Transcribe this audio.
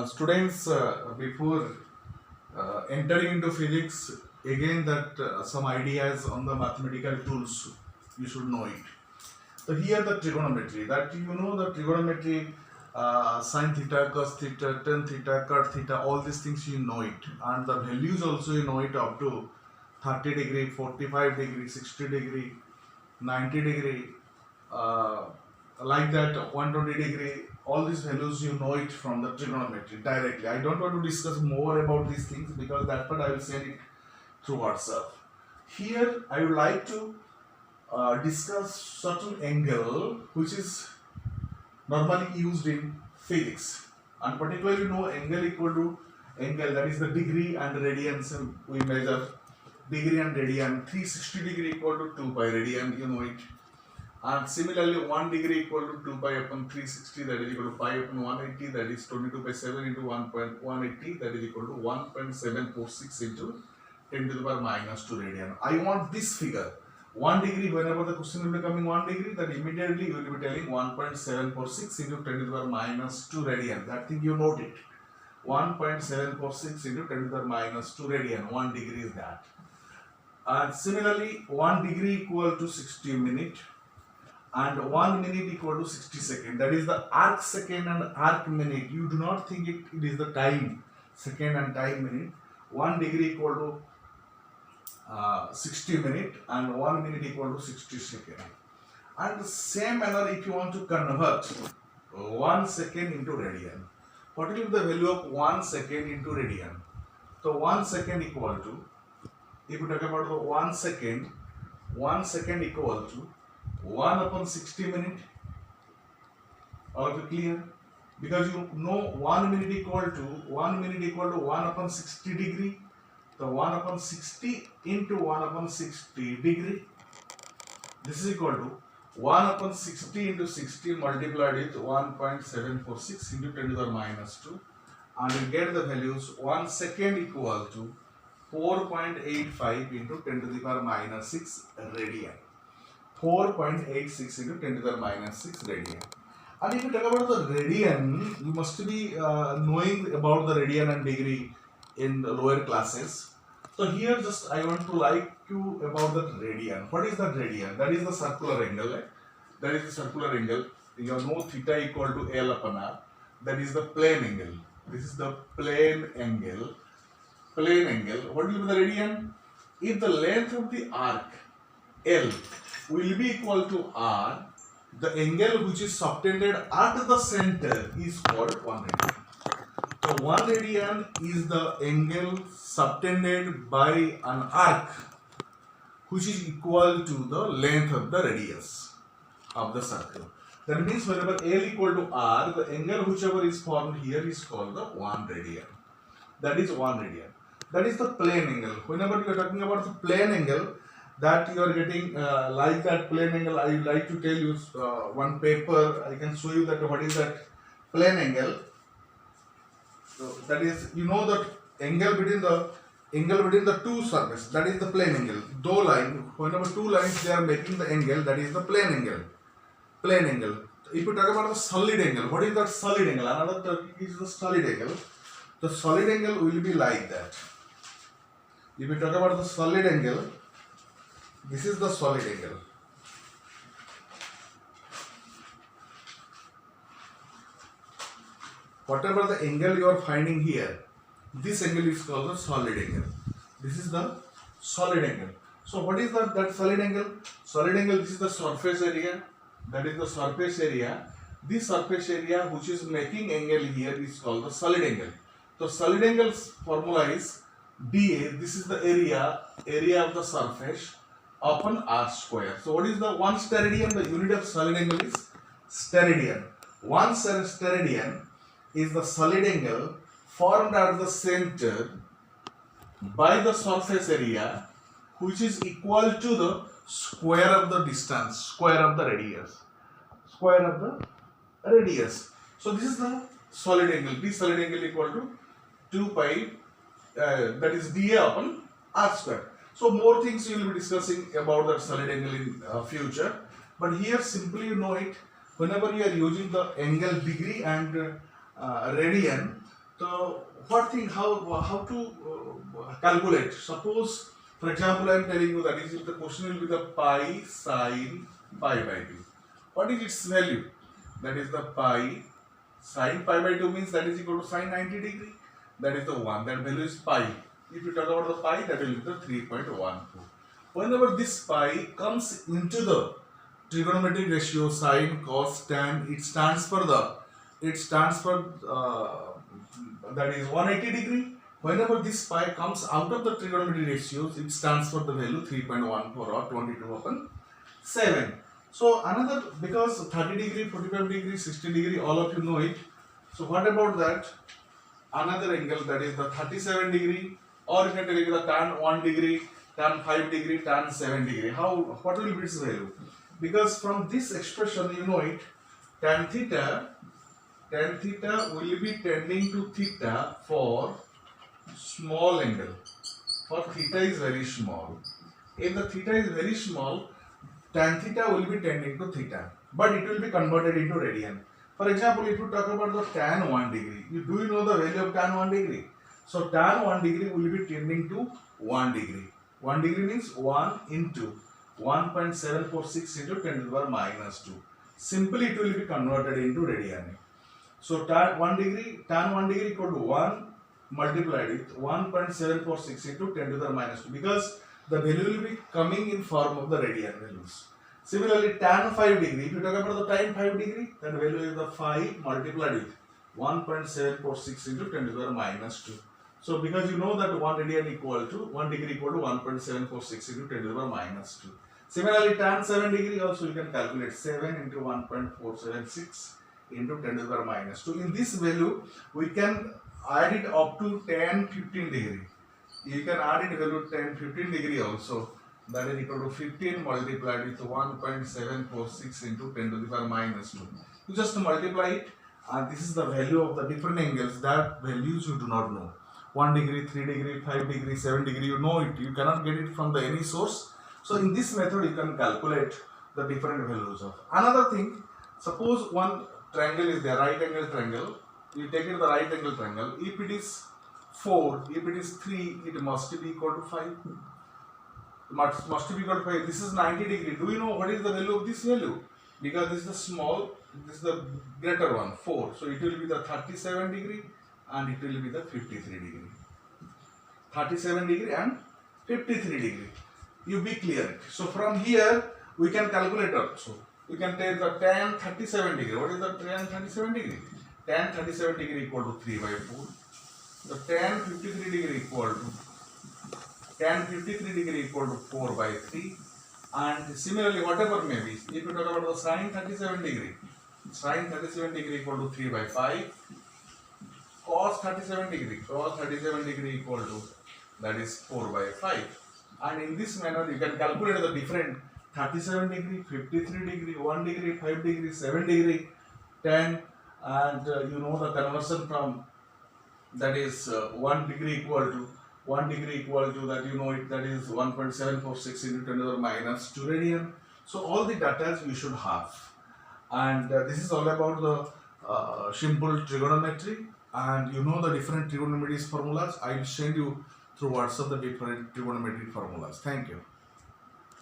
Students, before entering into physics, again that some ideas on the mathematical tools, you should know it. So here the trigonometry, that you know the trigonometry, sine theta, cos theta, tan theta, cot theta, all these things you know it, and the values also you know it up to 30 degree, 45 degree, 60 degree, 90 degree, uh, like that 120 degree, all these values you know it from the trigonometry directly. I don't want to discuss more about these things because that part I will send it through WhatsApp. Here I would like to discuss certain angle which is normally used in physics, and particularly know angle equal to angle, that is the degree and radians. We measure degree and radian. 360 degree equal to 2 pi radian, you know it. And similarly 1 degree equal to 2 pi upon 360, that is equal to 5 upon 180, that is 22 by 7 into 1.180, that is equal to 1.746 into 10 to the power minus 2 radian. I want this figure. 1 degree, whenever the question will be coming 1 degree, then immediately you will be telling 1.746 into 10 to the power minus 2 radian. That thing you note it. 1.746 into 10 to the power minus 2 radian. 1 degree is that. And similarly, 1 degree equal to 60 minute. And 1 minute equal to 60 second. That is the arc second and arc minute. You do not think it is the time second and time minute. 1 degree equal to 60 minute and 1 minute equal to 60 second. And the same manner, if you want to convert 1 second into radian, what will be the value of 1 second into radian? So 1 second equal to, if you talk about the 1 second equal to 1 upon 60 minute. Are you clear? Because you know 1 minute equal to 1 upon 60 degree. So 1 upon 60 into 1 upon 60 degree. This is equal to 1 upon 60 into 60 multiplied with 1.746 into 10 to the minus 2. And you get the values 1 second equal to 4.85 into 10 to the power minus 6 radian. 4.86 into 10 to the minus 6 radian. And if you talk about the radian, you must be knowing about the radian and degree in the lower classes. So here just I want to like you about the radian. What is that radian? That is the circular angle. That is the circular angle. You know theta equal to L upon R. That is the plane angle. This is the plane angle. Plane angle. What will be the radian? If the length of the arc L will be equal to R, the angle which is subtended at the center is called 1 radian. So 1 radian is the angle subtended by an arc which is equal to the length of the radius of the circle. That means whenever L equal to R, the angle whichever is formed here is called the 1 radian. That is 1 radian. That is the plane angle. Whenever you are talking about the plane angle, that you are getting like that plane angle, I would like to tell you one paper. I can show you that what is that plane angle. So that is, you know, that angle between the two surfaces, that is the plane angle. Though line, whenever two lines they are making the angle, that is the plane angle. Plane angle. If you talk about the solid angle, what is that solid angle? Another term is the solid angle. The solid angle will be like that. If you talk about the solid angle, this is the solid angle. Whatever the angle you are finding here, this angle is called the solid angle. This is the solid angle. So what is that solid angle? Solid angle, this is the surface area. That is the surface area. This surface area which is making angle here is called the solid angle. So solid angle's formula is dA. This is the area of the surface upon r square. So what is the 1 steradian? The unit of solid angle is steradian. 1 steradian is the solid angle formed at the center by the surface area which is equal to the square of the distance, square of the radius. Square of the radius. So this is the solid angle. This solid angle equal to 2 pi, that is dA upon r square. So more things we will be discussing about that solid angle in future. But here simply you know it. Whenever you are using the angle degree and radian, So how to calculate? Suppose, for example, I am telling you that is if the question will be the pi sine pi by 2. What is its value? That is the pi sine pi by 2 means that is equal to sine 90 degree. That is the one. That value is pi. If you talk about the pi, that will be the 3.14. Whenever this pi comes into the trigonometric ratio sine, cos, tan, it stands for that is 180 degree. Whenever this pi comes out of the trigonometric ratios, it stands for the value 3.14 or 22/7. So another, because 30 degree, 45 degree, 60 degree, all of you know it. So what about that? Another angle, that is the 37 degree, or if you are telling the tan 1 degree, tan 5 degree, tan 7 degree. What will be its value? Because from this expression you know it, tan theta will be tending to theta for small angle. For theta is very small. If the theta is very small, tan theta will be tending to theta, but it will be converted into radian. For example, if you talk about the tan 1 degree, do you know the value of tan 1 degree? So tan 1 degree will be tending to 1 degree. 1 degree means 1 into 1.746 into 10 to the power minus 2. Simply it will be converted into radian. So tan 1 degree equal to 1 multiplied with 1.746 into 10 to the power minus 2, because the value will be coming in form of the radian values. Similarly, tan 5 degree, if you talk about the tan 5 degree, then value is the 5 multiplied with 1.746 into 10 to the power minus 2. So because you know that 1 degree equal to 1.746 into 10 to the power minus 2. Similarly, tan 7 degree also you can calculate 7 into 1.476 into 10 to the power minus 2. In this value, we can add it up to tan 15 degree. You can add it value tan 15 degree also. That is equal to 15 multiplied with 1.746 into 10 to the power minus 2. You just multiply it, and this is the value of the different angles. That values you do not know. 1 degree, 3 degree, 5 degree, 7 degree, you know it. You cannot get it from any source. So in this method, you can calculate the different values of. Another thing, suppose one triangle is there, right angle triangle. You take it the right angle triangle. If it is 4, if it is 3, it must be equal to 5. Must be equal to 5. This is 90 degree. Do you know what is the value of this value? Because this is the small, this is the greater one, 4. So it will be the 37 degree and it will be the 53 degree. 37 degree and 53 degree. You be clear. So from here we can calculate also. We can take the tan 37 degree. What is the tan 37 degree? Tan 37 degree equal to 3 by 4. The tan 53 degree equal to tan 53 degree equal to 4 by 3, and similarly whatever may be, if you talk about the sine 37 degree equal to 3 by 5, cos 37 degree equal to, that is 4 by 5, and in this manner you can calculate the different 37 degree, 53 degree, 1 degree, 5 degree, 7 degree, 10, and you know the conversion from, that is 1 degree equal to that, you know it, that is 1.746 into 10 to the power minus 2 radian. So all the data you should have, and this is all about the simple trigonometry, and you know the different trigonometry formulas. I will send you through WhatsApp the different trigonometric formulas. Thank you.